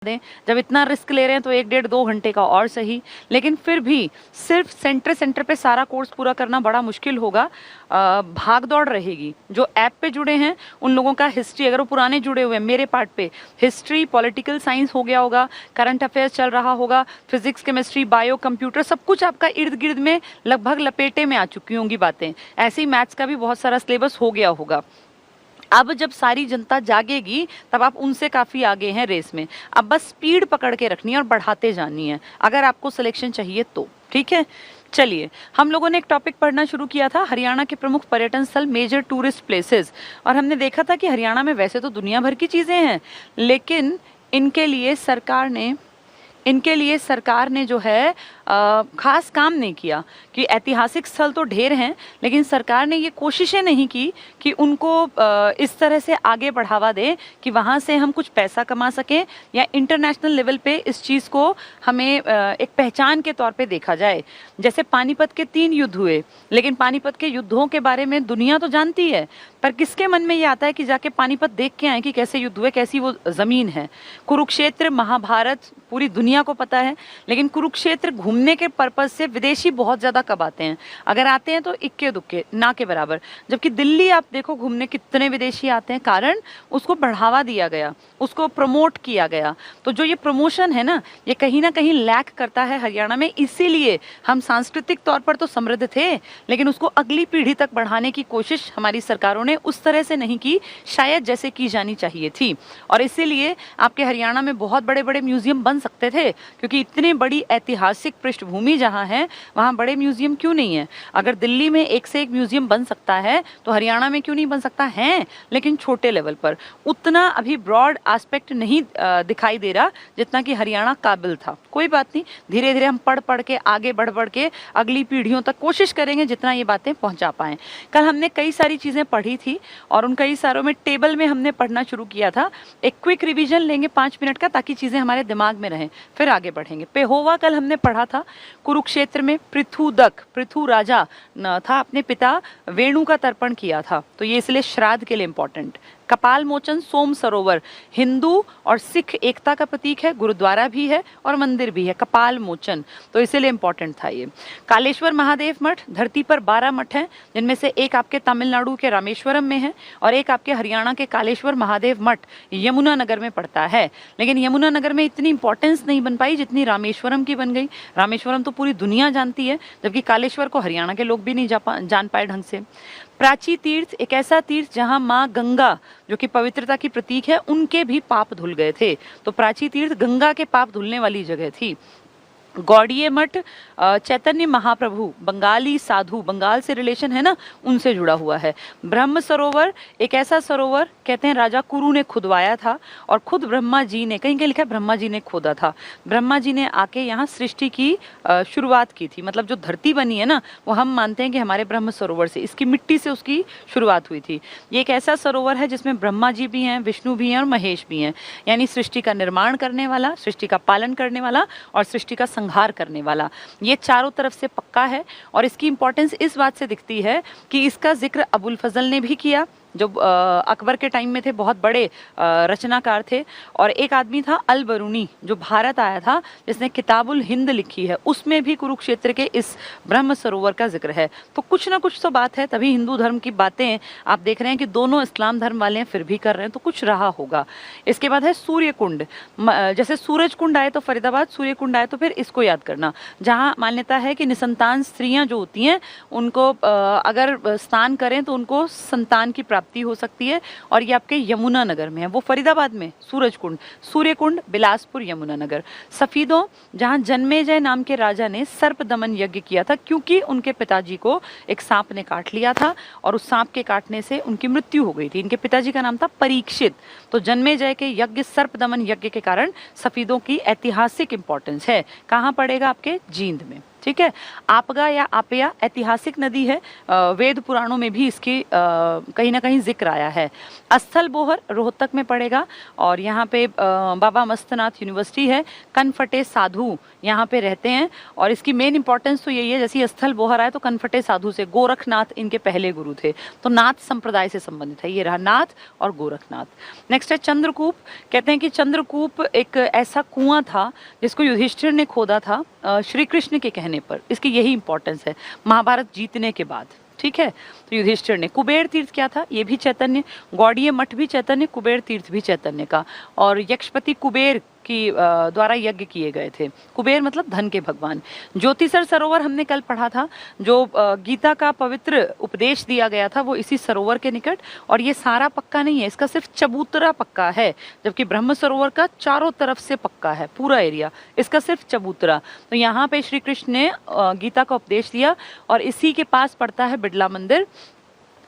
दें। जब इतना रिस्क ले रहे हैं तो 1-1.5-2 घंटे का और सही, लेकिन फिर भी सिर्फ सेंटर पे सारा कोर्स पूरा करना बड़ा मुश्किल होगा। भाग दौड़ रहेगी। जो ऐप पे जुड़े हैं उन लोगों का हिस्ट्री, अगर वो पुराने जुड़े हुए हैं मेरे पार्ट पे, हिस्ट्री, पॉलिटिकल साइंस हो गया होगा, करंट अफेयर्स चल रहा होगा, फिजिक्स, केमिस्ट्री, बायो, कंप्यूटर, सब कुछ आपका इर्द गिर्द में लगभग लपेटे में आ चुकी होंगी बातें। ऐसे ही मैथ्स का भी बहुत सारा सिलेबस हो गया होगा। अब जब सारी जनता जागेगी तब आप उनसे काफ़ी आगे हैं रेस में। अब बस स्पीड पकड़ के रखनी है और बढ़ाते जानी है अगर आपको सिलेक्शन चाहिए तो। ठीक है, चलिए हम लोगों ने एक टॉपिक पढ़ना शुरू किया था, हरियाणा के प्रमुख पर्यटन स्थल, मेजर टूरिस्ट प्लेसेस। और हमने देखा था कि हरियाणा में वैसे तो दुनिया भर की चीज़ें हैं, लेकिन इनके लिए सरकार ने जो है खास काम नहीं किया। कि ऐतिहासिक स्थल तो ढेर हैं, लेकिन सरकार ने ये कोशिशें नहीं की कि उनको इस तरह से आगे बढ़ावा दें कि वहाँ से हम कुछ पैसा कमा सकें या इंटरनेशनल लेवल पे इस चीज़ को हमें एक पहचान के तौर पे देखा जाए। जैसे पानीपत के 3 युद्ध हुए, लेकिन पानीपत के युद्धों के बारे में दुनिया तो जानती है, पर किसके मन में ये आता है कि जाके पानीपत देख के आए कि कैसे युद्ध हुए, कैसी वो ज़मीन है। कुरुक्षेत्र, महाभारत पूरी दुनिया को पता है, लेकिन कुरुक्षेत्र घूमने के पर्पज़ से विदेशी बहुत ज़्यादा कब आते हैं, अगर आते हैं तो इक्के दुक्के, ना के बराबर। जबकि दिल्ली आप देखो घूमने कितने विदेशी आते हैं, कारण उसको बढ़ावा दिया गया, उसको प्रमोट किया गया। तो जो ये प्रमोशन है ना, ये कहीं ना कहीं लैक करता है हरियाणा में। इसीलिए हम सांस्कृतिक तौर पर तो समृद्ध थे, लेकिन उसको अगली पीढ़ी तक बढ़ाने की कोशिश हमारी सरकारों ने उस तरह से नहीं की शायद जैसे की जानी चाहिए थी। और इसीलिए आपके हरियाणा में बहुत बड़े बड़े म्यूजियम बन सकते थे, क्योंकि इतनी बड़ी ऐतिहासिक पृष्ठभूमि जहाँ है वहाँ बड़े म्यूजियम क्यों नहीं है। अगर दिल्ली में एक से एक म्यूजियम बन सकता है तो हरियाणा में क्यों नहीं बन सकता है, लेकिन छोटे लेवल पर। उतना अभी ब्रॉड एस्पेक्ट नहीं दिखाई दे रहा जितना कि हरियाणा काबिल था। कोई बात नहीं, धीरे धीरे हम पढ़ के आगे बढ़ के अगली पीढ़ियों तक कोशिश करेंगे जितना ये बातें पहुंचा पाएं। कल हमने कई सारी चीज़ें पढ़ी थी और उन कई सारों में टेबल में हमने पढ़ना शुरू किया था। एक क्विक रिवीजन लेंगे 5 मिनट का, ताकि चीज़ें हमारे दिमाग में रहें, फिर आगे बढ़ेंगे। पेहोवा कल हमने पढ़ा था। कुरुक्षेत्र में पृथु राजा था, अपने पिता वेणु का तर्पण किया था, तो ये इसलिए श्राद्ध के लिए इंपॉर्टेंट। कपाल मोचन, सोम सरोवर, हिंदू और सिख एकता का प्रतीक है, गुरुद्वारा भी है और मंदिर भी है, कपाल मोचन, तो इसीलिए इंपॉर्टेंट था ये। कालेश्वर महादेव मठ, धरती पर 12 मठ हैं, जिनमें से एक आपके तमिलनाडु के रामेश्वरम में है और एक आपके हरियाणा के कालेश्वर महादेव मठ यमुनानगर में पड़ता है। लेकिन यमुनानगर में इतनी इंपॉर्टेंस नहीं बन पाई जितनी रामेश्वरम की बन गई। रामेश्वरम तो पूरी दुनिया जानती है, जबकि कालेश्वर को हरियाणा के लोग भी नहीं जान पाए ढंग से। प्राची तीर्थ, एक ऐसा तीर्थ जहां माँ गंगा, जो कि पवित्रता की प्रतीक है, उनके भी पाप धुल गए थे, तो प्राची तीर्थ गंगा के पाप धुलने वाली जगह थी। गौड़ीय मठ, चैतन्य महाप्रभु, बंगाली साधु, बंगाल से रिलेशन है ना, उनसे जुड़ा हुआ है। ब्रह्म सरोवर, एक ऐसा सरोवर कहते हैं राजा कुरु ने खुदवाया था और खुद ब्रह्मा जी ने, कहीं कहीं लिखा है ब्रह्मा जी ने खोदा था, ब्रह्मा जी ने आके यहाँ सृष्टि की शुरुआत की थी। मतलब जो धरती बनी है ना, वो हम मानते हैं कि हमारे ब्रह्म सरोवर से, इसकी मिट्टी से उसकी शुरुआत हुई थी। ये एक ऐसा सरोवर है जिसमें ब्रह्मा जी भी हैं, विष्णु भी हैं और महेश भी हैं, यानी सृष्टि का निर्माण करने वाला, सृष्टि का पालन करने वाला और सृष्टि का संहार करने वाला। ये चारों तरफ से पक्का है और इसकी इंपॉर्टेंस इस बात से दिखती है कि इसका जिक्र अबुल फजल ने भी किया, जो अकबर के टाइम में थे, बहुत बड़े रचनाकार थे। और एक आदमी था अल बरूनी, जो भारत आया था, जिसने किताबुल हिंद लिखी है, उसमें भी कुरुक्षेत्र के इस ब्रह्म सरोवर का जिक्र है। तो कुछ ना कुछ तो बात है, तभी हिंदू धर्म की बातें आप देख रहे हैं कि दोनों इस्लाम धर्म वाले हैं फिर भी कर रहे हैं, तो कुछ रहा होगा। इसके बाद है सूर्य कुंड, जैसे सूरज कुंड आए तो फरीदाबाद, सूर्य कुंड आए तो फिर इसको याद करना, जहाँ मान्यता है कि निसंतान स्त्रियाँ जो होती हैं उनको अगर स्नान करें तो उनको संतान की प्राप्ति हो सकती है। और ये आपके यमुनानगर में है, वो फरीदाबाद में सूरज कुंड, सूर्य कुंड बिलासपुर, यमुनानगर। सफीदों, जहां जन्मेजय नाम के राजा ने सर्प दमन यज्ञ किया था, क्योंकि उनके पिताजी को एक सांप ने काट लिया था और उस सांप के काटने से उनकी मृत्यु हो गई थी। इनके पिताजी का नाम था परीक्षित, तो जन्मेजय के यज्ञ, सर्प दमन यज्ञ के कारण सफीदों की ऐतिहासिक इंपॉर्टेंस है। कहाँ पड़ेगा? आपके जींद में। ठीक है। आपगा या आपया ऐतिहासिक नदी है, वेद पुराणों में भी इसकी कहीं ना कहीं जिक्र आया है। अस्थल बोहर रोहतक में पड़ेगा और यहाँ पे बाबा मस्तनाथ यूनिवर्सिटी है। कनफटे साधु यहाँ पे रहते हैं और इसकी मेन इंपॉर्टेंस तो यही है, जैसे अस्थल बोहर आए तो कनफटे साधु से, गोरखनाथ इनके पहले गुरु थे, तो नाथ संप्रदाय से संबंधित है। ये रहा नाथ और गोरखनाथ। नेक्स्ट है चंद्रकूप। कहते हैं कि चंद्रकूप एक ऐसा कुआं था जिसको युधिष्ठिर ने खोदा था श्री कृष्ण के कहने पर। इसकी यही इंपॉर्टेंस है महाभारत जीतने के बाद, ठीक है। तो युधिष्ठिर ने। कुबेर तीर्थ क्या था, ये भी चैतन्य, गौड़ीय मठ भी चैतन्य, कुबेर तीर्थ भी चैतन्य का। और यक्षपति कुबेर की द्वारा यज्ञ किए गए थे। कुबेर मतलब धन के भगवान। ज्योतिसर सरोवर हमने कल पढ़ा था, जो गीता का पवित्र उपदेश दिया गया था वो इसी सरोवर के निकट। और ये सारा पक्का नहीं है, इसका सिर्फ चबूतरा पक्का है, जबकि ब्रह्म सरोवर का चारों तरफ से पक्का है पूरा एरिया, इसका सिर्फ चबूतरा। तो यहाँ पे श्री कृष्ण ने गीता का उपदेश दिया और इसी के पास पड़ता है बिड़ला मंदिर।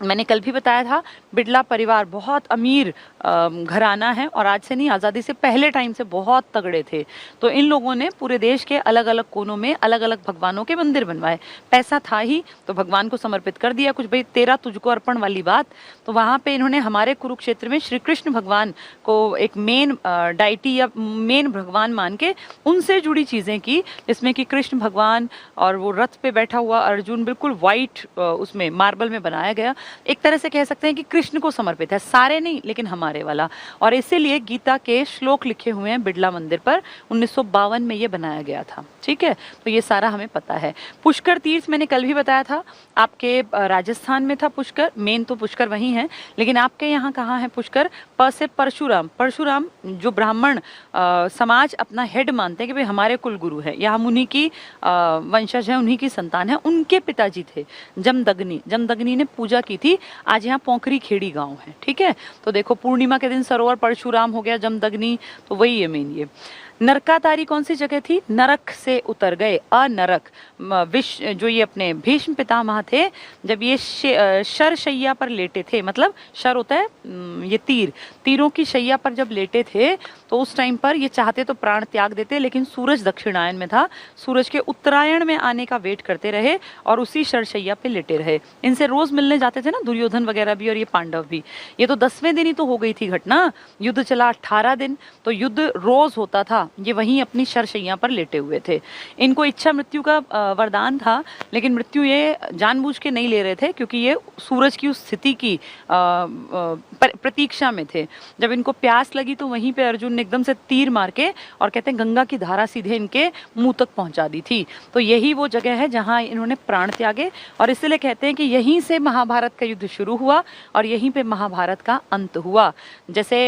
मैंने कल भी बताया था बिड़ला परिवार बहुत अमीर घराना है और आज से नहीं, आज़ादी से पहले टाइम से बहुत तगड़े थे। तो इन लोगों ने पूरे देश के अलग अलग कोनों में अलग अलग भगवानों के मंदिर बनवाए। पैसा था ही तो भगवान को समर्पित कर दिया कुछ, भाई तेरा तुझको अर्पण वाली बात। तो वहाँ पे इन्होंने हमारे कुरुक्षेत्र में श्री कृष्ण भगवान को एक मेन डाइटी या मेन भगवान मान के उनसे जुड़ी चीज़ें की, जिसमें कि कृष्ण भगवान और वो रथ पे बैठा हुआ अर्जुन बिल्कुल वाइट उसमें मार्बल में बनाया गया। एक तरह से कह सकते हैं कि कृष्ण को समर्पित है, सारे नहीं लेकिन हमारे वाला। और इसीलिए गीता के श्लोक लिखे हुए हैं बिड़ला मंदिर पर। 1952 में ये बनाया गया था, ठीक है। तो ये सारा हमें पता है। पुष्कर तीर्थ मैंने कल भी बताया था, आपके राजस्थान में था पुष्कर, मेन तो पुष्कर वहीं है, लेकिन आपके यहाँ कहाँ है पुष्कर? प से परशुराम। परशुराम जो ब्राह्मण समाज अपना हेड मानते हैं कि भाई हमारे कुल गुरु है या हम उन्हीं की वंशज है, उन्हीं की संतान है, उनके पिताजी थे जमदग्नि। जमदग्नि ने पूजा की थी। आज यहाँ पोंखरी खेड़ी गांव है, ठीक है। तो देखो पूर्णिमा के दिन सरोवर परशुराम हो गया, जमदग्नि, तो वही है मेन। ये नरकातारी कौन सी जगह थी? नरक से उतर गए, अनरक। जो ये अपने भीष्म पितामह थे, जब ये शर शैया पर लेटे थे, मतलब शर होता है ये तीरों की शैया पर जब लेटे थे तो उस टाइम पर ये चाहते तो प्राण त्याग देते, लेकिन सूरज दक्षिणायन में था, सूरज के उत्तरायण में आने का वेट करते रहे और उसी शरशैया पे लेटे रहे। इनसे रोज मिलने जाते थे ना दुर्योधन वगैरह भी और ये पांडव भी। ये तो 10वें दिन ही तो हो गई थी घटना, युद्ध चला 18 दिन, तो युद्ध रोज होता था। ये वहीं अपनी शरशैया पर लेटे हुए थे। इनको इच्छा मृत्यु का वरदान था, लेकिन मृत्यु ये जानबूझ के नहीं ले रहे थे, क्योंकि ये सूरज की उस स्थिति की प्रतीक्षा में थे। जब इनको प्यास लगी तो वहीं पे अर्जुन ने एकदम से तीर मार के, और कहते हैं गंगा की धारा सीधे इनके मुंह तक पहुंचा दी थी। तो यही वो जगह है जहां इन्होंने प्राण त्यागे, और इसलिए कहते हैं कि यहीं से महाभारत का युद्ध शुरू हुआ और यहीं पे महाभारत का अंत हुआ। जैसे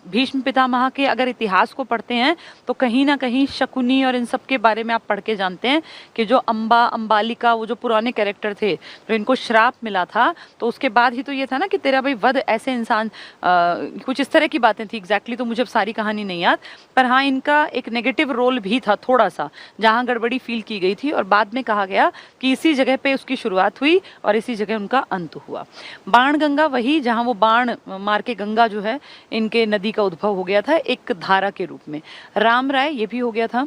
भीष्म पितामह के अगर इतिहास को पढ़ते हैं तो कहीं ना कहीं शकुनी और इन सब के बारे में आप पढ़ के जानते हैं कि जो अंबालिका, वो जो पुराने कैरेक्टर थे, जो इनको श्राप मिला था, तो उसके बाद ही तो ये था ना कि तेरा भाई वध ऐसे इंसान, कुछ इस तरह की बातें थी। एग्जैक्टली तो मुझे सारी कहानी नहीं याद, पर हाँ इनका एक नेगेटिव रोल भी था थोड़ा सा, जहाँ गड़बड़ी फील की गई थी, और बाद में कहा गया कि इसी जगह पे उसकी शुरुआत हुई और इसी जगह उनका अंत हुआ। बाण गंगा वही जहाँ वो बाण मार के गंगा जो है इनके नदी का उद्भव हो गया था एक धारा के रूप में। राम राय ये भी हो गया था।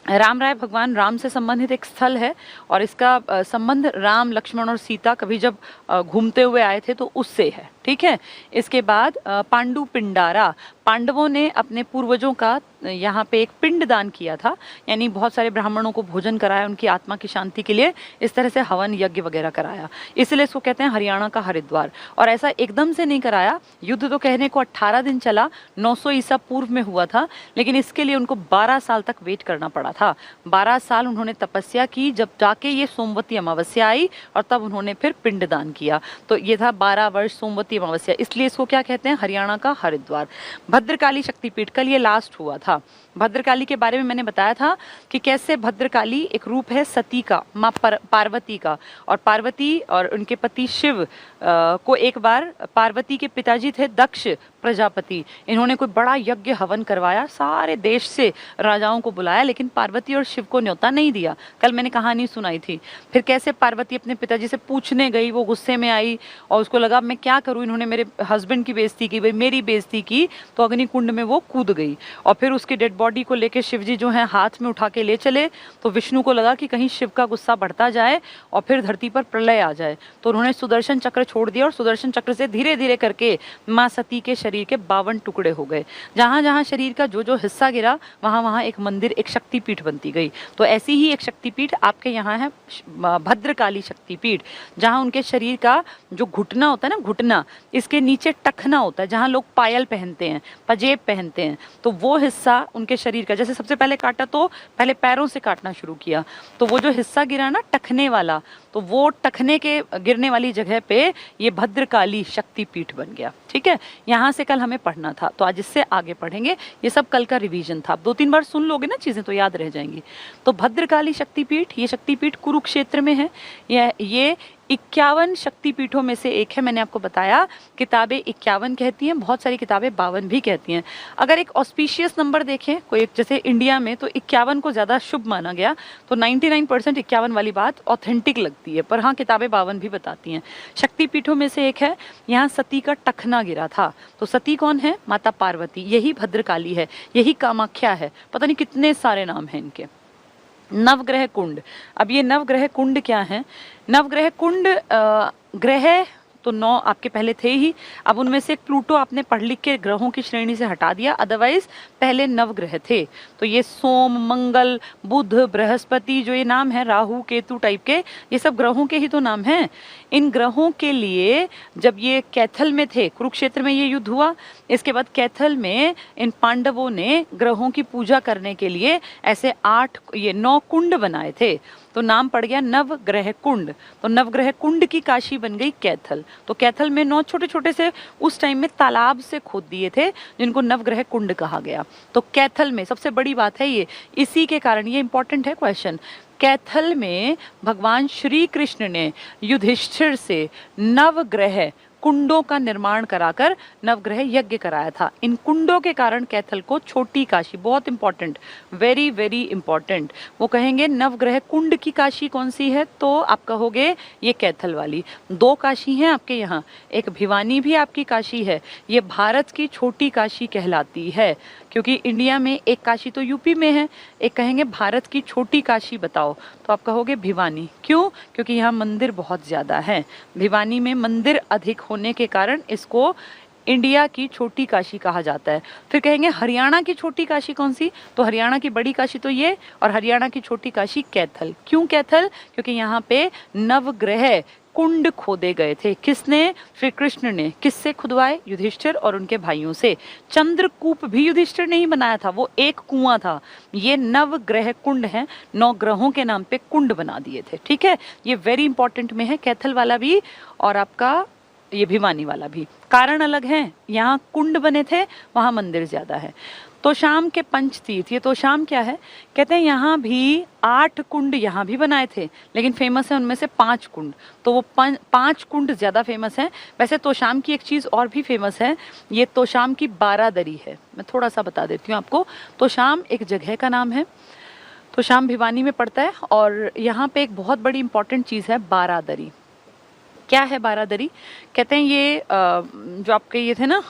राम राय भगवान राम से संबंधित एक स्थल है, और इसका संबंध राम, लक्ष्मण और सीता कभी जब घूमते हुए आए थे तो उससे है, ठीक है। इसके बाद पांडु पिंडारा, पांडवों ने अपने पूर्वजों का यहाँ पे एक पिंड दान किया था, यानी बहुत सारे ब्राह्मणों को भोजन कराया उनकी आत्मा की शांति के लिए, इस तरह से हवन यज्ञ वगैरह कराया, इसलिए इसको कहते हैं हरियाणा का हरिद्वार। और ऐसा एकदम से नहीं कराया, युद्ध तो कहने को 18 दिन चला, 900 ईसा पूर्व में हुआ था, लेकिन इसके लिए उनको 12 साल तक वेट करना पड़ा था। 12 साल उन्होंने तपस्या की, जब जाके ये सोमवती अमावस्या आई और तब उन्होंने फिर पिंड दान किया। तो ये था 12 वर्ष सोमवती अमावस्या, इसलिए इसको क्या कहते हैं? हरियाणा का हरिद्वार। भद्रकाली शक्तिपीठ, कल ये लास्ट हुआ था। भद्रकाली के बारे में मैंने बताया था कि कैसे भद्रकाली एक रूप है सती का, माँ पार्वती का, और पार्वती और उनके पति शिव को एक बार, पार्वती के पिताजी थे दक्ष प्रजापति, इन्होंने कोई बड़ा यज्ञ हवन करवाया, सारे देश से राजाओं को बुलाया, लेकिन पार्वती और शिव को न्योता नहीं दिया। कल मैंने कहानी सुनाई थी। फिर कैसे पार्वती अपने पिताजी से पूछने गई, वो गुस्से में आई और उसको लगा मैं क्या करूं, इन्होंने मेरे हस्बैंड की बेइज्जती की, भाई मेरी बेइज्जती की, तो अग्निकुंड में वो कूद गई और फिर उसकी डेड बॉडी को लेके शिव जी जो है हाथ में उठा के ले चले, तो विष्णु को लगा कि कहीं शिव का गुस्सा बढ़ता जाए और फिर धरती पर प्रलय आ जाए, तो उन्होंने सुदर्शन चक्र छोड़ दिया और सुदर्शन चक्र से धीरे धीरे करके माँ सती के शरीर के 52 टुकड़े हो गए। जहाँ जहाँ शरीर का जो जो हिस्सा गिरा वहाँ वहाँ एक मंदिर, एक शक्तिपीठ बनती गई। तो ऐसी ही एक शक्तिपीठ आपके यहाँ है, भद्रकाली शक्तिपीठ, जहाँ उनके शरीर का जो घुटना होता है ना, घुटना, इसके नीचे टखना होता है, जहाँ लोग पायल पहनते हैं, पजेब पहनते हैं, तो वो हिस्सा उनके शरीर का, जैसे सबसे पहले काटा तो पहले पैरों से काटना शुरू किया, तो वो जो हिस्सा गिरा ना टखने वाला, तो वो टखने के गिरने वाली जगह पे ये भद्रकाली शक्तिपीठ बन गया। ठीक है, यहाँ से कल हमें पढ़ना था, तो आज इससे आगे पढ़ेंगे। ये सब कल का रिवीजन था, आप 2-3 बार सुन लोगे ना चीजें तो याद रह जाएंगी। तो भद्रकाली शक्तिपीठ, ये शक्तिपीठ कुरुक्षेत्र में है। ये 51 शक्तिपीठों में से एक है। मैंने आपको बताया किताबें 51 कहती हैं, बहुत सारी किताबें 52 भी कहती हैं। अगर एक ऑस्पिशियस नंबर देखें कोई, जैसे इंडिया में, तो 51 को ज़्यादा शुभ माना गया, तो 99% 51 वाली बात ऑथेंटिक लगती है, पर हाँ किताबें 52 भी बताती हैं। शक्तिपीठों में से एक है, यहाँ सती का टखना गिरा था। तो सती कौन है? माता पार्वती, यही भद्रकाली है, यही कामाख्या है, पता नहीं कितने सारे नाम हैं इनके। नवग्रह कुंड, अब ये नवग्रह कुंड क्या है? नवग्रह कुंड ग्रह तो 9 आपके पहले थे ही, अब उनमें से प्लूटो आपने पढ़ लिख के ग्रहों की श्रेणी से हटा दिया, अदरवाइज पहले नवग्रह थे। तो ये सोम, मंगल, बुध, बृहस्पति, जो ये नाम है, राहु, केतु टाइप के, ये सब ग्रहों के ही तो नाम हैं। इन ग्रहों के लिए जब ये कैथल में थे, कुरुक्षेत्र में ये युद्ध हुआ, इसके बाद कैथल में इन पांडवों ने ग्रहों की पूजा करने के लिए ऐसे 9 कुंड बनाए थे, तो नाम पड़ गया नवग्रह कुंड। तो नवग्रह कुंड की काशी बन गई कैथल। तो कैथल में 9 छोटे छोटे से उस टाइम में तालाब से खोद दिए थे, जिनको नवग्रह कुंड कहा गया। तो कैथल में सबसे बड़ी बात है ये, इसी के कारण ये इंपॉर्टेंट है क्वेश्चन। कैथल में भगवान श्री कृष्ण ने युधिष्ठिर से नवग्रह कुंडों का निर्माण कराकर नवग्रह यज्ञ कराया था। इन कुंडों के कारण कैथल को छोटी काशी, बहुत इंपॉर्टेंट, वेरी वेरी इंपॉर्टेंट, वो कहेंगे नवग्रह कुंड की काशी कौन सी है, तो आप कहोगे ये कैथल वाली। 2 काशी हैं आपके यहाँ, एक भिवानी भी आपकी काशी है, ये भारत की छोटी काशी कहलाती है, क्योंकि इंडिया में एक काशी तो यूपी में है, एक कहेंगे भारत की छोटी काशी बताओ, तो आप कहोगे भिवानी। क्यों? क्योंकि यहाँ मंदिर बहुत ज़्यादा है, भिवानी में मंदिर अधिक होने के कारण इसको इंडिया की छोटी काशी कहा जाता है। फिर कहेंगे हरियाणा की छोटी काशी कौन सी, तो हरियाणा की बड़ी काशी तो ये, और हरियाणा की छोटी काशी कैथल। क्यों कैथल? क्योंकि यहाँ पे नवग्रह कुंड खोदे गए थे। किसने? श्री कृष्ण ने। किससे खुदवाए? युधिष्ठिर और उनके भाइयों से। चंद्रकूप भी युधिष्ठिर ने ही बनाया था, वो एक कुआं था। ये नवग्रह कुंड है, 9 ग्रहों के नाम पे कुंड बना दिए थे। ठीक है, ये वेरी इंपॉर्टेंट में है, कैथल वाला भी और आपका ये भिवानी वाला भी। कारण अलग है, यहाँ कुंड बने थे, वहाँ मंदिर ज्यादा है। तो शाम के पंचतीर्थ, ये तो शाम क्या है, कहते हैं यहाँ भी 8 कुंड यहाँ भी बनाए थे, लेकिन फेमस है उनमें से 5 कुंड, तो वो 5 कुंड ज्यादा फेमस है। वैसे तो शाम की एक चीज और भी फेमस है, ये तो शाम की बारादरी है, मैं थोड़ा सा बता देती हूँ आपको। तो शाम एक जगह का नाम है, तो शाम भिवानी में पड़ता है, और यहाँ पे एक बहुत बड़ी इंपॉर्टेंट चीज है बारादरी। क्या है बारादरी? कहते हैं ये जो आपके ये थे ना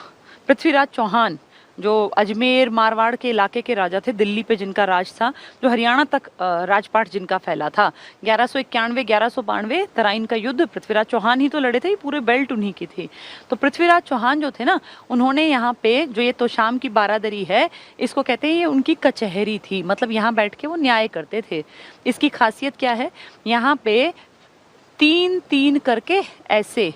पृथ्वीराज चौहान, जो अजमेर मारवाड़ के इलाके के राजा थे, दिल्ली पे जिनका राज था, जो हरियाणा तक राजपाट जिनका फैला था, 1191-1192 तराइन का युद्ध पृथ्वीराज चौहान ही तो लड़े थे, पूरे बेल्ट उन्हीं की थी। तो पृथ्वीराज चौहान जो थे ना, उन्होंने यहाँ पे जो ये तो शाम की बारादरी है, इसको कहते हैं ये उनकी कचहरी थी, मतलब यहाँ बैठ के वो न्याय करते थे। इसकी खासियत क्या है, यहाँ पे 3-3 करके ऐसे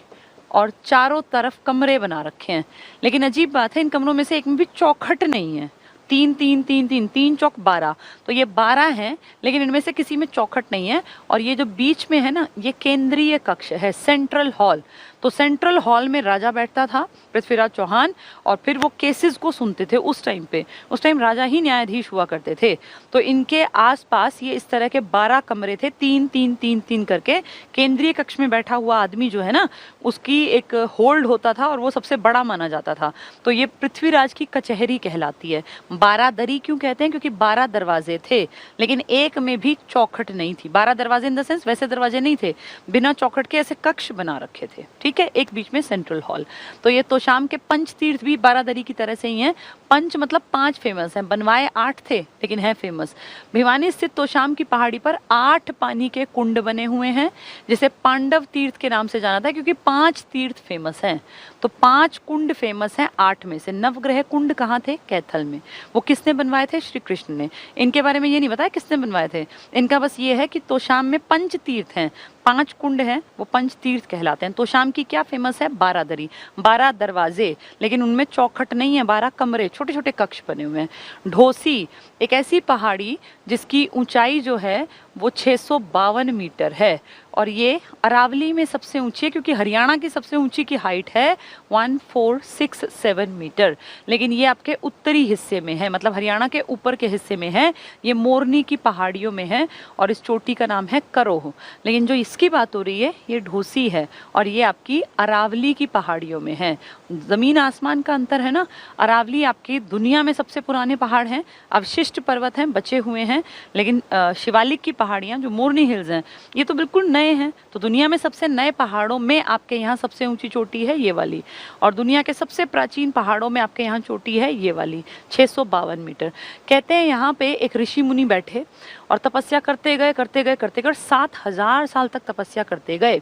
और चारों तरफ कमरे बना रखे हैं, लेकिन अजीब बात है इन कमरों में से एक में भी चौखट नहीं है। 3 चौक 12, तो ये 12 हैं, लेकिन इनमें से किसी में चौखट नहीं है। और ये जो बीच में है ना, ये केंद्रीय कक्ष है, सेंट्रल हॉल। तो सेंट्रल हॉल में राजा बैठता था पृथ्वीराज चौहान, और फिर वो केसेस को सुनते थे। उस टाइम पे, उस टाइम राजा ही न्यायाधीश हुआ करते थे। तो इनके आसपास ये इस तरह के 12 कमरे थे, 3-3 करके। केंद्रीय कक्ष में बैठा हुआ आदमी जो है ना, उसकी एक होल्ड होता था और वो सबसे बड़ा माना जाता था। तो ये पृथ्वीराज की कचहरी कहलाती है। 12 दरी क्यों कहते हैं? क्योंकि 12 दरवाजे थे, लेकिन एक में भी चौखट नहीं थी। 12 दरवाजे इन द सेंस वैसे दरवाजे नहीं थे, बिना चौखट के ऐसे कक्ष बना रखे थे, ठीक है, एक बीच में सेंट्रल हॉल। तो ये तोशाम के पंच तीर्थ भी 12 दरी की तरह से ही हैं। पंच मतलब 5 फेमस हैं, बनवाए 8 थे लेकिन है फेमस। भिवानी स्थित तोशाम की पहाड़ी पर 8 पानी के कुंड बने हुए हैं, जिसे पांडव तीर्थ के नाम से जाना था, क्योंकि 5 तीर्थ फेमस हैं। तो 5 कुंड फेमस हैं 8 में से। नवग्रह कुंड कहाँ थे? कैथल में। वो किसने बनवाए थे? श्री कृष्ण ने। इनके बारे में ये नहीं बताया किसने बनवाए थे, इनका बस ये है कि तोशाम में पंच तीर्थ हैं, 5 कुंड हैं, वो पंच तीर्थ कहलाते हैं। तोशाम की क्या फेमस है? 12 दरी, 12 दरवाजे, लेकिन उनमें चौखट नहीं है, 12 कमरे, छोटे छोटे कक्ष बने हुए हैं। ढोसी एक ऐसी पहाड़ी जिसकी ऊंचाई जो है वो 652 मीटर है, और ये अरावली में सबसे ऊंची है, क्योंकि हरियाणा की सबसे ऊंची की हाइट है 1467 मीटर, लेकिन ये आपके उत्तरी हिस्से में है, मतलब हरियाणा के ऊपर के हिस्से में है। ये मोरनी की पहाड़ियों में है और इस चोटी का नाम है करोह। लेकिन जो इसकी बात हो रही है ये ढोसी है, और ये आपकी अरावली की पहाड़ियों में है। जमीन आसमान का अंतर है ना। अरावली आपकी दुनिया में सबसे पुराने पहाड़ हैं, अवशिष्ट पर्वत हैं, बचे हुए हैं, लेकिन शिवालिक की पहाड़ियाँ जो मोरनी हिल्स हैं ये तो बिल्कुल नए हैं। तो दुनिया में सबसे नए पहाड़ों में आपके यहाँ सबसे ऊंची चोटी है ये वाली, और दुनिया के सबसे प्राचीन पहाड़ों में आपके यहाँ चोटी है ये वाली 652 मीटर। कहते हैं यहाँ पे एक ऋषि मुनि बैठे और तपस्या करते गए 7000 साल तक तपस्या करते गए।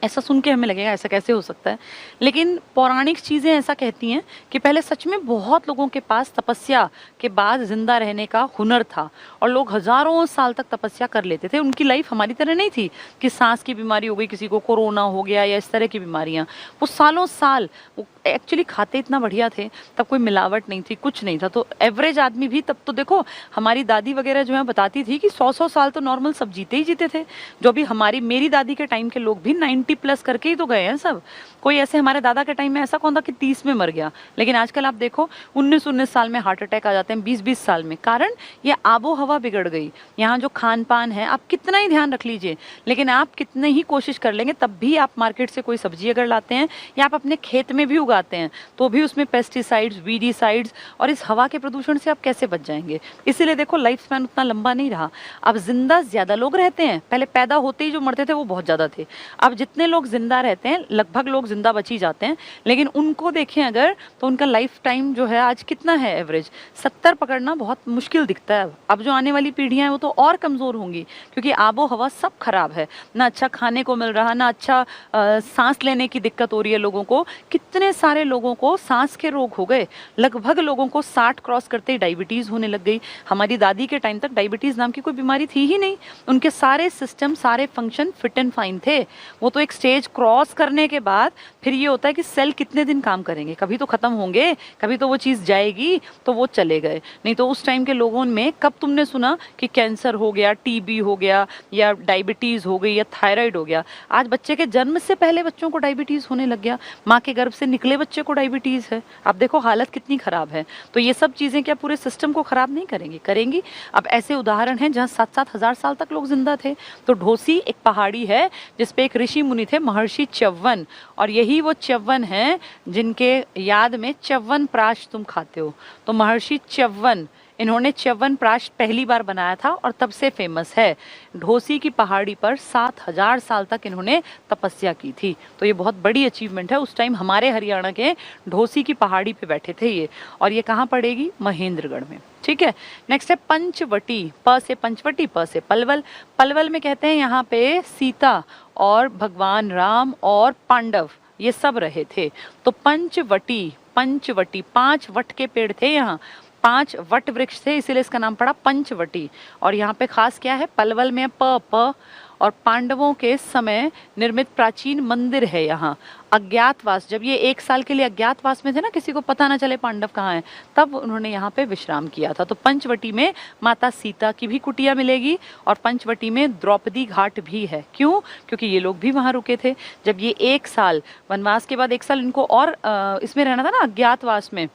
ऐसा सुन के हमें लगेगा ऐसा कैसे हो सकता है, लेकिन पौराणिक चीज़ें ऐसा कहती हैं कि पहले सच में बहुत लोगों के पास तपस्या के बाद जिंदा रहने का हुनर था, और लोग हजारों साल तक तपस्या कर लेते थे। उनकी लाइफ हमारी तरह नहीं थी कि सांस की बीमारी हो गई, किसी को कोरोना हो गया या इस तरह की बीमारियां। वो सालों साल वो एक्चुअली खाते इतना बढ़िया थे, तब कोई मिलावट नहीं थी, कुछ नहीं था। तो एवरेज आदमी भी तब तो देखो, हमारी दादी वगैरह जो है बताती थी कि 100 साल तो नॉर्मल सब जीते ही जीते थे। जो भी मेरी दादी के टाइम के लोग भी 90 प्लस करके ही तो गए हैं सब। कोई ऐसे हमारे दादा के टाइम में ऐसा कौन था कि 30 में मर गया, लेकिन आजकल आप देखो 19 साल में हार्ट अटैक आ जाते हैं, 20 साल में। कारण ये आबो हवा बिगड़ गई। यहाँ जो खान पान है, आप कितना ही ध्यान रख लीजिए, लेकिन आप कितने ही कोशिश कर लेंगे तब भी आप मार्केट से कोई सब्जी अगर लाते हैं या आप अपने खेत में भी उगाते हैं तो भी उसमें पेस्टिसाइड्स, वीडीसाइड्स, और इस हवा के प्रदूषण से आप कैसे बच जाएंगे। इसीलिए देखो लाइफ स्पैन उतना लंबा नहीं रहा। अब जिंदा ज्यादा लोग रहते हैं, पहले पैदा होते ही जो मरते थे वो बहुत ज्यादा थे। अब जितने लोग जिंदा रहते हैं लगभग लोग जिंदा बच ही जाते हैं, लेकिन उनको देखें अगर तो उनका लाइफ टाइम जो है आज कितना है एवरेज, 70 पकड़ना बहुत मुश्किल दिखता है। अब जो आने वाली पीढ़ियां हैं वो तो और कमजोर होंगी, क्योंकि आबो हवा सब खराब है, ना अच्छा खाने को मिल रहा, ना अच्छा सांस लेने की दिक्कत हो रही है लोगों को। कितने सारे लोगों को सांस के रोग हो गए, लगभग लोगों को 60 क्रॉस करते ही डायबिटीज होने लग गई। हमारी दादी के टाइम तक डायबिटीज नाम की कोई बीमारी थी ही नहीं, उनके सारे सिस्टम, सारे फंक्शन फिट एंड फाइन थे। वो तो एक स्टेज क्रॉस करने के बाद फिर ये होता है कि सेल कितने दिन काम करेंगे, कभी तो खत्म होंगे, कभी तो वो चीज जाएगी, तो वो चले गए। नहीं तो उस टाइम के लोगों में कब तुमने सुना कि कैंसर हो गया, टीबी हो गया, या डायबिटीज हो गई, या थायराइड हो गया। आज बच्चे के जन्म से पहले बच्चों को डायबिटीज होने लग गया, माँ के गर्भ से निकले बच्चे को डायबिटीज है। अब देखो हालत कितनी खराब है। तो ये सब चीजें क्या पूरे सिस्टम को खराब नहीं करेंगी? करेंगी। अब ऐसे उदाहरण हैं जहाँ 7-7 हजार साल तक लोग जिंदा थे। तो ढोसी एक पहाड़ी है जिसपे एक ऋषि मुनि थे, महर्षि च्यवन, और यही वो च्यवन हैं जिनके याद में च्यवन प्राश तुम खाते हो। तो महर्षि च्यवन, इन्होंने च्यवन प्राश पहली बार बनाया था और तब से फेमस है। ढोसी की पहाड़ी पर 7000 साल तक इन्होंने तपस्या की थी। तो ये बहुत बड़ी अचीवमेंट है। उस टाइम हमारे हरियाणा के ढोसी की पहाड़ी पे बैठे थे ये, और ये कहाँ पड़ेगी? महेंद्रगढ़ में। ठीक है। नेक्स्ट है पंचवटी, प से पंचवटी, प से पलवल। पलवल में कहते हैं यहाँ पे सीता और भगवान राम और पांडव ये सब रहे थे। तो पंचवटी, पंचवटी 5 वट के पेड़ थे यहाँ, 5 वट वृक्ष थे, इसीलिए इसका नाम पड़ा पंचवटी। और यहाँ पे खास क्या है? पलवल में प और पांडवों के समय निर्मित प्राचीन मंदिर है यहाँ। अज्ञातवास, जब ये 1 साल के लिए अज्ञातवास में थे ना, किसी को पता ना चले पांडव कहाँ हैं, तब उन्होंने यहाँ पे विश्राम किया था। तो पंचवटी में माता सीता की भी कुटिया मिलेगी, और पंचवटी में द्रौपदी घाट भी है। क्यों? क्योंकि ये लोग भी वहाँ रुके थे। जब ये 1 साल वनवास के बाद 1 साल इनको और इसमें रहना था ना, अज्ञातवास में,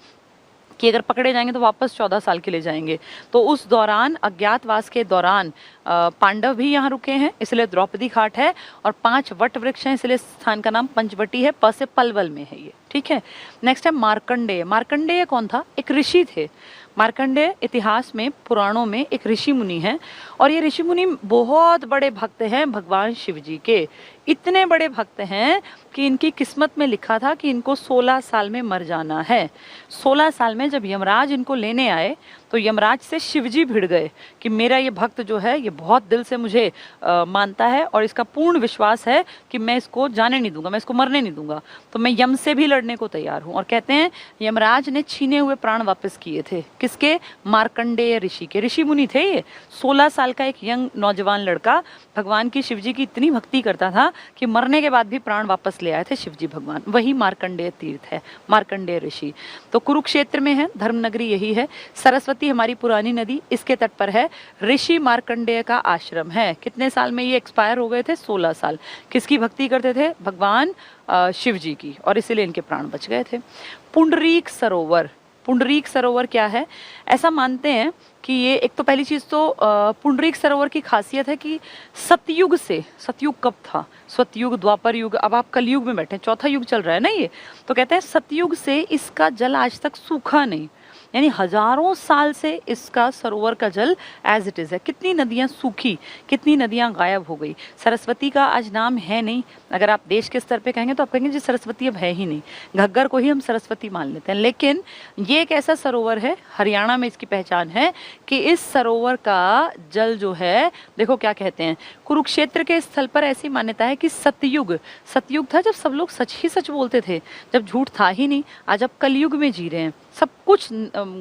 कि अगर पकड़े जाएंगे तो वापस 14 साल के लिए जाएंगे। तो उस दौरान, अज्ञातवास के दौरान, पांडव भी यहाँ रुके हैं, इसलिए द्रौपदी घाट है। और 5 वट वृक्ष हैं, इसलिए स्थान का नाम पंचवटी है। प से पलवल में है ये। ठीक है। नेक्स्ट है मार्कंडेय। मार्कंडेय कौन था? एक ऋषि थे। मार्कंडेय इतिहास में, पुराणों में एक ऋषि मुनि हैं और ये ऋषि मुनि बहुत बड़े भक्त हैं भगवान शिव जी के। इतने बड़े भक्त हैं कि इनकी किस्मत में लिखा था कि इनको 16 साल में मर जाना है। 16 साल में जब यमराज इनको लेने आए तो यमराज से शिवजी भिड़ गए कि मेरा ये भक्त जो है ये बहुत दिल से मुझे मानता है और इसका पूर्ण विश्वास है कि मैं इसको जाने नहीं दूंगा, मैं इसको मरने नहीं दूंगा, तो मैं यम से भी लड़ने को तैयार हूँ। और कहते हैं यमराज ने छीने हुए प्राण वापस किए थे। किसके? मार्कंडेय ऋषि के। ऋषि मुनि थे ये। 16 साल का एक यंग नौजवान लड़का भगवान की शिवजी की इतनी भक्ति करता था कि मरने के बाद भी प्राण वापस ले आए थे शिवजी भगवान। वही मार्कंडेय तीर्थ है, मार्कंडेय ऋषि। तो कुरुक्षेत्र में है, धर्म नगरी यही है। सरस्वती हमारी पुरानी नदी, इसके तट पर है ऋषि मार्कंडेय का आश्रम है। कितने साल में ये एक्सपायर हो गए थे? 16 साल। किसकी भक्ति करते थे? भगवान शिव जी की, और इसीलिए इनके प्राण बच गए थे। पुंडरीक सरोवर, पुंडरीक सरोवर क्या है? ऐसा मानते हैं कि ये, एक तो पहली चीज तो पुंडरीक सरोवर की खासियत है कि सतयुग से, सतयुग कब था? सतयुग, द्वापर युग, अब आप कलयुग में बैठे, चौथा युग चल रहा है ना ये, तो कहते हैं सतयुग से इसका जल आज तक सूखा नहीं, यानी हजारों साल से इसका सरोवर का जल एज इट इज है। कितनी नदियां सूखी, कितनी नदियां गायब हो गई। सरस्वती का आज नाम है नहीं। अगर आप देश के स्तर पे कहेंगे तो आप कहेंगे जी सरस्वती अब है ही नहीं, घग्गर को ही हम सरस्वती मान लेते हैं। लेकिन ये एक ऐसा सरोवर है, हरियाणा में इसकी पहचान है कि इस सरोवर का जल जो है, देखो क्या कहते हैं, कुरुक्षेत्र के स्थल पर ऐसी मान्यता है कि सतयुग, सतयुग था जब सब लोग सच ही सच बोलते थे, जब झूठ था ही नहीं। आज अब कलयुग में जी रहे हैं, सब कुछ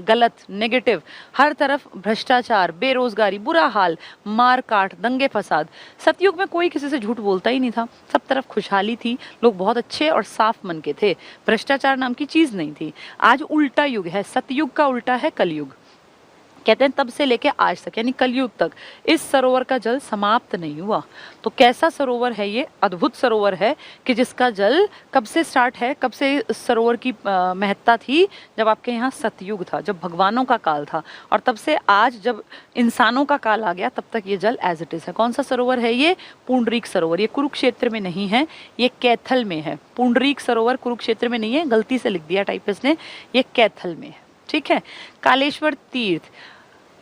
गलत, नेगेटिव, हर तरफ भ्रष्टाचार, बेरोजगारी, बुरा हाल, मार काट, दंगे फसाद। सतयुग में कोई किसी से झूठ बोलता ही नहीं था, सब तरफ खुशहाली थी, लोग बहुत अच्छे और साफ मन के थे, भ्रष्टाचार नाम की चीज नहीं थी। आज उल्टा युग है, सतयुग का उल्टा है कलयुग। कहते हैं तब से लेके आज तक, यानी कलयुग तक, इस सरोवर का जल समाप्त नहीं हुआ। तो कैसा सरोवर है ये? अद्भुत सरोवर है कि जिसका जल कब से स्टार्ट है, कब से इस सरोवर की महत्ता थी? जब आपके यहाँ सतयुग था, जब भगवानों का काल था, और तब से आज जब इंसानों का काल आ गया तब तक ये जल एज इट इज है। कौन सा सरोवर है ये? पुंडरीक सरोवर। ये कुरुक्षेत्र में नहीं है, ये कैथल में है। पुंडरीक सरोवर कुरुक्षेत्र में नहीं है, गलती से लिख दिया टाइपिस्ट ने, ये कैथल में है। ठीक है। कालेश्वर तीर्थ,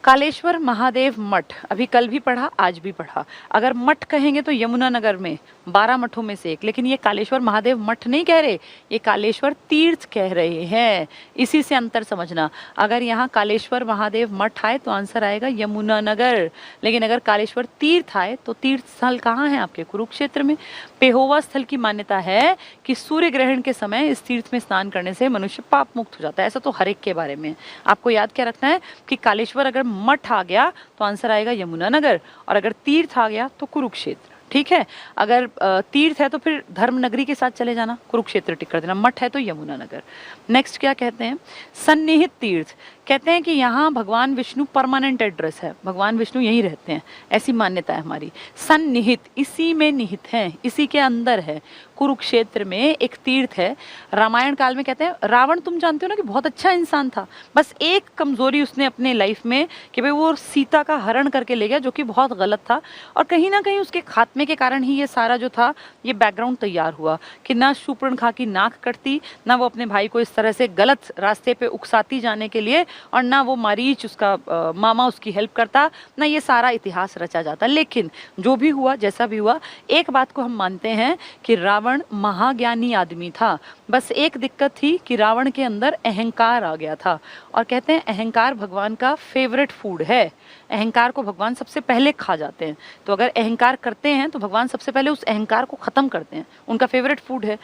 कालेश्वर महादेव मठ, अभी कल भी पढ़ा, आज भी पढ़ा। अगर मठ कहेंगे तो यमुनानगर में 12 मठों में से एक, लेकिन ये कालेश्वर महादेव मठ नहीं कह रहे, ये कालेश्वर तीर्थ कह रहे हैं। इसी से अंतर समझना। अगर यहाँ कालेश्वर महादेव मठ आए तो आंसर आएगा यमुनानगर, लेकिन अगर कालेश्वर तीर्थ आए तो तीर्थ स्थल कहाँ है आपके? कुरुक्षेत्र में। पेहोवा स्थल की मान्यता है कि सूर्य ग्रहण के समय इस तीर्थ में स्नान करने से मनुष्य पाप मुक्त हो जाता है। ऐसा तो हर एक के बारे में। आपको याद क्या रखना है कि कालेश्वर अगर मठ आ गया तो आंसर आएगा यमुनानगर, और अगर तीर्थ आ गया तो कुरुक्षेत्र। ठीक है। अगर तीर्थ है तो फिर धर्म नगरी के साथ चले जाना, कुरुक्षेत्र टिक कर देना। मठ है तो यमुनानगर। नेक्स्ट क्या कहते हैं? सन्निहित तीर्थ। कहते हैं कि यहाँ भगवान विष्णु परमानेंट एड्रेस है, भगवान विष्णु यहीं रहते हैं, ऐसी मान्यता है हमारी। सन्निहित, इसी में निहित है, इसी के अंदर है। कुरुक्षेत्र में एक तीर्थ है। रामायण काल में कहते हैं रावण, तुम जानते हो ना कि बहुत अच्छा इंसान था, बस एक कमजोरी उसने अपने लाइफ में कि भाई वो सीता का हरण करके ले गया, जो कि बहुत गलत था, और कहीं ना कहीं उसके खात्मे के कारण ही ये सारा जो था ये बैकग्राउंड तैयार हुआ कि ना शूर्पणखा की नाक कटती, ना वो अपने भाई को इस तरह से गलत रास्ते पे उकसाती जाने के लिए, और ना वो मारीच उसका मामा उसकी हेल्प करता, ना ये सारा इतिहास रचा जाता। लेकिन जो भी हुआ, जैसा भी हुआ, एक बात को हम मानते हैं कि रावण महाज्ञानी आदमी था। बस एक दिक्कत थी कि रावण के अंदर अहंकार आ गया था, और कहते हैं अहंकार भगवान का फेवरेट फूड है। अहंकार को भगवान सबसे पहले खा जाते हैं। तो अगर अहंकार करते हैं तो भगवान सबसे पहले उस अहंकार को खत्म करते हैं, उनका फेवरेट फूड है।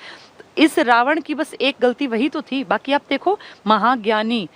इस रावण की बस एक गलती वही तो थी, बाकी आप देखो महाज्ञानी,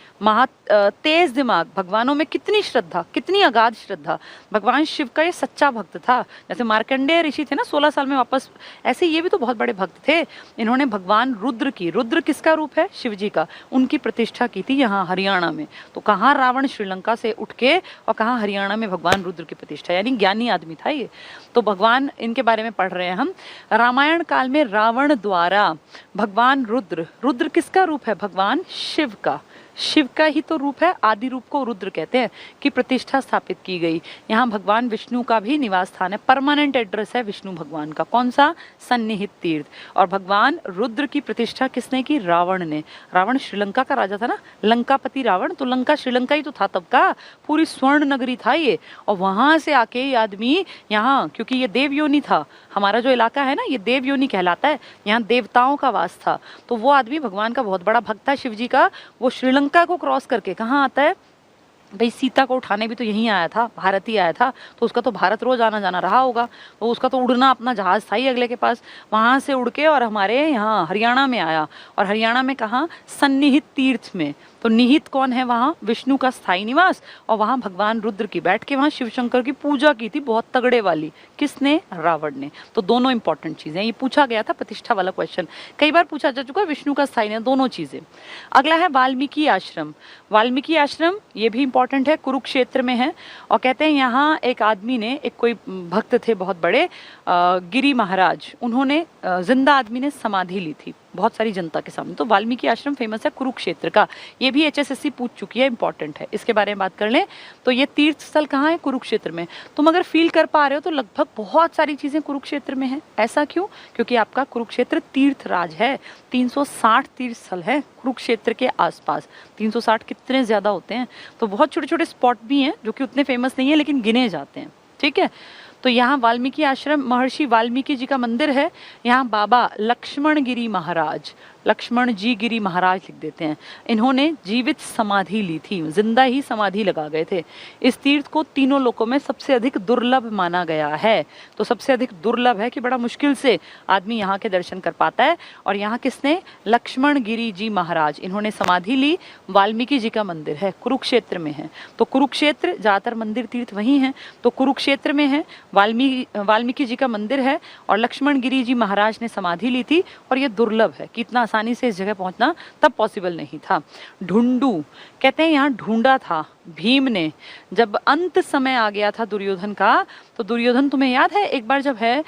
तेज दिमाग, भगवानों में कितनी श्रद्धा, कितनी अगाध श्रद्धा। भगवान शिव का ये सच्चा भक्त था। जैसे मार्कंडेय ऋषि थे ना 16 साल में वापस, ऐसे ये भी तो बहुत बड़े भक्त थे। इन्होंने भगवान रुद्र की, रुद्र किसका रूप है? शिव जी का, उनकी प्रतिष्ठा की थी यहाँ हरियाणा में। तो कहाँ रावण श्रीलंका से उठ के, और कहाँ हरियाणा में भगवान रुद्र की प्रतिष्ठा, यानी ज्ञानी आदमी था ये। तो भगवान, इनके बारे में पढ़ रहे हैं हम। रामायण काल में रावण द्वारा भगवान रुद्र, रुद्र किसका रूप है? भगवान शिव का। शिव का ही तो रूप है, आदि रूप को रुद्र कहते हैं, की प्रतिष्ठा स्थापित की गई। यहाँ भगवान विष्णु का भी निवास स्थान है, परमानेंट एड्रेस है विष्णु भगवान का। कौन सा? सन्निहित तीर्थ। और भगवान रुद्र की प्रतिष्ठा किसने की? रावण ने। रावण श्रीलंका का राजा था ना, लंकापति रावण, तो लंका श्रीलंका ही तो था तब का, पूरी स्वर्ण नगरी था ये। और वहां से आके ये आदमी यहाँ, क्योंकि ये देवयोनि था, हमारा जो इलाका है ना ये देवयोनि कहलाता है, यहाँ देवताओं का वास था, तो वो आदमी भगवान का बहुत बड़ा भक्त था शिव जी का। वो श्रीलंका को क्रॉस करके कहाँ आता है भाई? सीता को उठाने भी तो यहीं आया था, भारत ही आया था, तो उसका तो भारत रोज आना जाना रहा होगा, तो उसका तो उड़ना अपना जहाज था ही अगले के पास, वहां से उड़ के और हमारे यहाँ हरियाणा में आया। और हरियाणा में कहाँ? सन्निहित तीर्थ में। तो निहित कौन है वहाँ? विष्णु का स्थायी निवास। और वहाँ भगवान रुद्र की बैठ के वहाँ शिव शंकर की पूजा की थी, बहुत तगड़े वाली। किसने? रावण ने। तो दोनों इंपॉर्टेंट चीजें, ये पूछा गया था प्रतिष्ठा वाला क्वेश्चन, कई बार पूछा जा चुका है, विष्णु का स्थायी निवास, दोनों चीजें। अगला है वाल्मीकि आश्रम। वाल्मीकि आश्रम ये भी इंपॉर्टेंट है, कुरुक्षेत्र में है। और कहते हैं यहाँ एक आदमी ने, एक कोई भक्त थे बहुत बड़े, गिरी महाराज, उन्होंने जिंदा आदमी ने समाधि ली थी बहुत सारी जनता के सामने। तो वाल्मीकि आश्रम फेमस है कुरुक्षेत्र का, ये भी HSSC पूछ चुकी है, इंपॉर्टेंट है, इसके बारे में बात कर लें। तो ये तीर्थ स्थल कहाँ है? कुरुक्षेत्र में। तुम अगर फील कर पा रहे हो तो लगभग बहुत सारी चीजें कुरुक्षेत्र में है। ऐसा क्यों? क्योंकि आपका कुरुक्षेत्र तीर्थ राज है, 360 तीर्थ स्थल है कुरुक्षेत्र के आसपास। 360 कितने ज्यादा होते हैं? तो बहुत छोटे छोटे स्पॉट भी हैं जो कि उतने फेमस नहीं है लेकिन गिने जाते हैं, ठीक है। तो यहाँ वाल्मीकि आश्रम, महर्षि वाल्मीकि जी का मंदिर है। यहाँ बाबा लक्ष्मण गिरी महाराज, लक्ष्मण जी गिरी महाराज लिख देते हैं, इन्होंने जीवित समाधि ली थी, जिंदा ही समाधि लगा गए थे। इस तीर्थ को तीनों लोकों में सबसे अधिक दुर्लभ माना गया है। तो सबसे अधिक दुर्लभ है कि बड़ा मुश्किल से आदमी यहाँ के दर्शन कर पाता है। और यहाँ किसने? लक्ष्मण गिरी जी महाराज, इन्होंने समाधि ली। वाल्मीकि जी का मंदिर है, कुरुक्षेत्र में है। तो कुरुक्षेत्र, ज्यादातर मंदिर तीर्थ वही हैं, तो कुरुक्षेत्र में है, वाल्मीकि जी का मंदिर है, और लक्ष्मण गिरी जी महाराज ने समाधि ली थी। और ये दुर्लभ है कि इतना आसानी से इस जगह पहुंचना तब पॉसिबल नहीं था। ढूंढू, कहते हैं यहाँ ढूंढा था भीम ने, जब अंत समय आ गया था दुर्योधन का। तो दुर्योधन, तुम्हें याद है एक बार जब है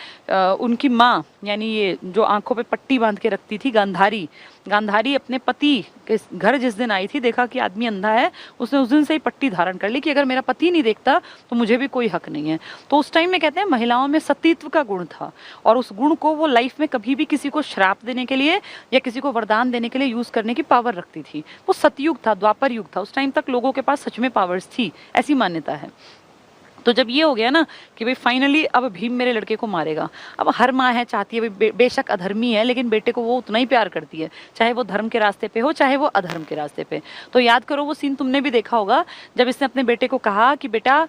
उनकी माँ, यानी ये जो आंखों पे पट्टी बांध के रखती थी, गांधारी, गांधारी अपने पति के घर जिस दिन आई थी, देखा कि आदमी अंधा है, उसने उस दिन से ही पट्टी धारण कर ली कि अगर मेरा पति नहीं देखता तो मुझे भी कोई हक नहीं है। तो उस टाइम में कहते हैं महिलाओं में सतीत्व का गुण था, और उस गुण को वो लाइफ में कभी भी किसी को श्राप देने के लिए या किसी को वरदान देने के लिए यूज करने की पावर रखती थी। वो सतयुग था, द्वापर युग था, उस टाइम तक लोगों के पास सच में पावर्स थी, ऐसी मान्यता है। तो जब ये हो गया ना कि भाई फाइनली अब भीम मेरे लड़के को मारेगा, अब हर माँ है चाहती है भाई, बेशक अधर्मी है लेकिन बेटे को वो उतना ही प्यार करती है, चाहे वो धर्म के रास्ते पे हो चाहे वो अधर्म के रास्ते पे। तो याद करो वो सीन तुमने भी देखा होगा, जब इसने अपने बेटे को कहा कि बेटा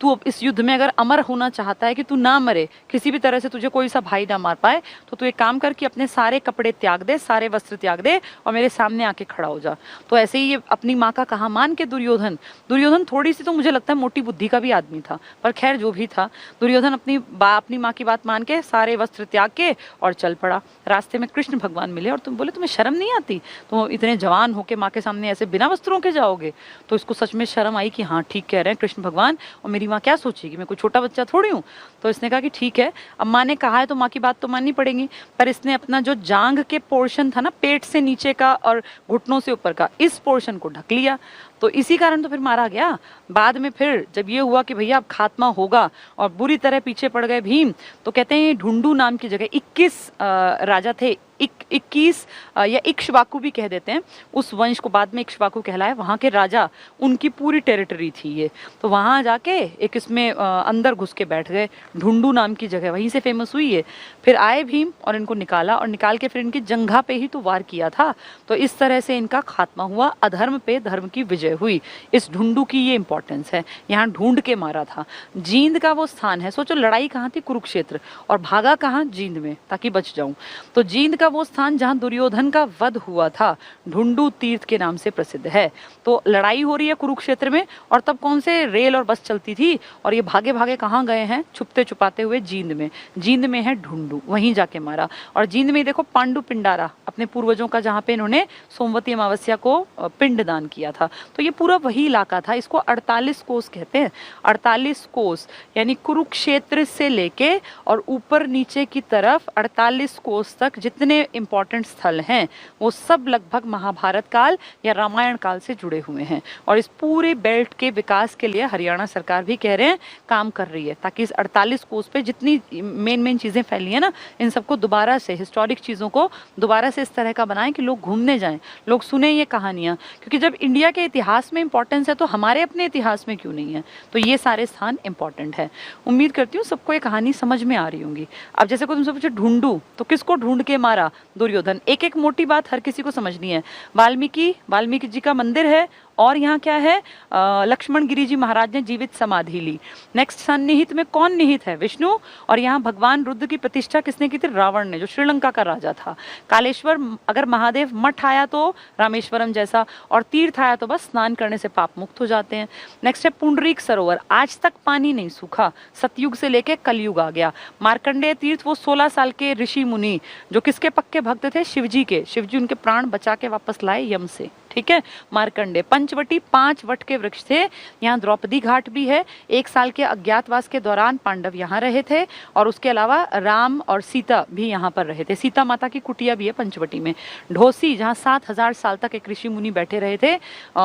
तू इस युद्ध में अगर अमर होना चाहता है, कि तू ना मरे, किसी भी तरह से तुझे कोई सा भाई ना मार पाए, तो तू एक काम कर कि अपने सारे कपड़े त्याग दे, सारे वस्त्र त्याग दे और मेरे सामने आके खड़ा हो जा। तो ऐसे ही ये अपनी माँ का कहा मान के दुर्योधन थोड़ी सी तो मुझे लगता है मोटी बुद्धि का भी आदमी था, पर खैर जो भी था, दुर्योधन अपनी माँ की बात मान के सारे वस्त्र त्याग के और चल पड़ा। रास्ते में कृष्ण भगवान मिले और तुम बोले तुम्हें शर्म नहीं आती, तुम इतने जवान होके माँ के सामने ऐसे बिना वस्त्रों के जाओगे? तो इसको सच में शर्म आई कि हाँ ठीक कह रहे हैं कृष्ण भगवान, और मेरी माँ क्या सोचेगी, मैं कोई छोटा बच्चा थोड़ी हूँ। तो इसने कहा कि ठीक है, अब माँ ने कहा है तो माँ की बात तो माननी पड़ेगी। पर इसने अपना जो जांघ के पोर्शन था ना, पेट से नीचे का और घुटनों से ऊपर का, इस पोर्शन को ढक लिया। तो इसी कारण तो फिर मारा गया। बाद में फिर जब ये हुआ कि भैया अब खात्मा होगा और बुरी तरह पीछे पड़ गए भीम, तो कहते हैं ढूंढू नाम की जगह 21 राजा थे, 21 या इक्ष्वाकु भी कह देते हैं, उस वंश को बाद में इक्ष्वाकु कहलाए, वहाँ के राजा, उनकी पूरी टेरिटरी थी ये। तो वहाँ जाके एक इसमें अंदर घुस के बैठ गए, ढूंढू नाम की जगह, वहीं से फेमस हुई है। फिर आए भीम और इनको निकाला, और निकाल के फिर इनकी जंघा पे ही तो वार किया था। तो इस तरह से इनका खात्मा हुआ, अधर्म पे धर्म की विजय हुई। इस ढूंढू की ये इंपॉर्टेंस है, यहाँ ढूंढ के मारा था। जींद का वो स्थान है, सोचो लड़ाई कहाँ थी? कुरुक्षेत्र, और भागा कहाँ? जींद में, ताकि बच जाऊं। तो जींद का वो स्थान जहाँ दुर्योधन का वध हुआ था, ढूंढू तीर्थ के नाम से प्रसिद्ध है। तो लड़ाई हो रही है कुरुक्षेत्र में, और तब कौन से रेल और बस चलती थी, और ये भागे भागे कहाँ गए हैं? छुपते छुपाते हुए जींद में। जींद में है ढूंढू, वहीं जाके मारा। और जींद में देखो पांडु पिंडारा, अपने पूर्वजों का, जहाँ पे इन्होंने सोमवती अमावस्या को पिंड दान किया था। तो ये पूरा वही इलाका था। इसको 48 कोस कहते हैं। 48 कोस यानी कुरुक्षेत्र से लेके और ऊपर नीचे की तरफ 48 कोस तक जितने जितने इम्पोर्टेंट स्थल हैं वो सब लगभग महाभारत काल या रामायण काल से जुड़े हुए हैं। और इस पूरे बेल्ट के विकास के लिए हरियाणा सरकार भी कह रहे हैं काम कर रही है, ताकि इस 48 कोस पे जितनी मेन चीज़ें फैली हैं ना, इन सबको दोबारा से हिस्टोरिक चीज़ों को दोबारा से इस तरह का बनाएं कि लोग घूमने जाएं, लोग सुने ये कहानियाँ। क्योंकि जब इंडिया के इतिहास में इंपॉर्टेंस है तो हमारे अपने इतिहास में क्यों नहीं है? तो ये सारे स्थान इंपॉर्टेंट है। उम्मीद करती हूँ सबको ये कहानी समझ में आ रही होंगी। अब जैसे कोई तुमसे पूछे ढूंढू, तो किसको ढूंढ के मारा? दुर्योधन। एक एक मोटी बात हर किसी को समझनी है। वाल्मीकि जी का मंदिर है, और यहाँ क्या है? लक्ष्मण गिरी जी महाराज ने जीवित समाधि ली। नेक्स्ट सन्निहित में कौन निहित है? विष्णु। और यहाँ भगवान रुद्र की प्रतिष्ठा किसने की थी? रावण ने, जो श्रीलंका का राजा था। कालेश्वर, अगर महादेव मठ आया तो रामेश्वरम जैसा, और तीर्थ आया तो बस स्नान करने से पाप मुक्त हो जाते हैं। नेक्स्ट है पुंडरीक सरोवर, आज तक पानी नहीं सूखा, सतयुग से लेके कलयुग आ गया। मार्कंडेय तीर्थ, वो 16 साल के ऋषि मुनि जो किसके पक्के भक्त थे? शिवजी के। शिवजी उनके प्राण बचा के वापस लाए यम से, ठीक है। मार्कंडे। पंचवटी, 5 वट के वृक्ष थे। यहाँ द्रौपदी घाट भी है। 1 साल के अज्ञातवास के दौरान पांडव यहाँ रहे थे, और उसके अलावा राम और सीता भी यहाँ पर रहे थे। सीता माता की कुटिया भी है पंचवटी में। ढोसी, जहाँ 7000 साल तक एक ऋषि मुनि बैठे रहे थे।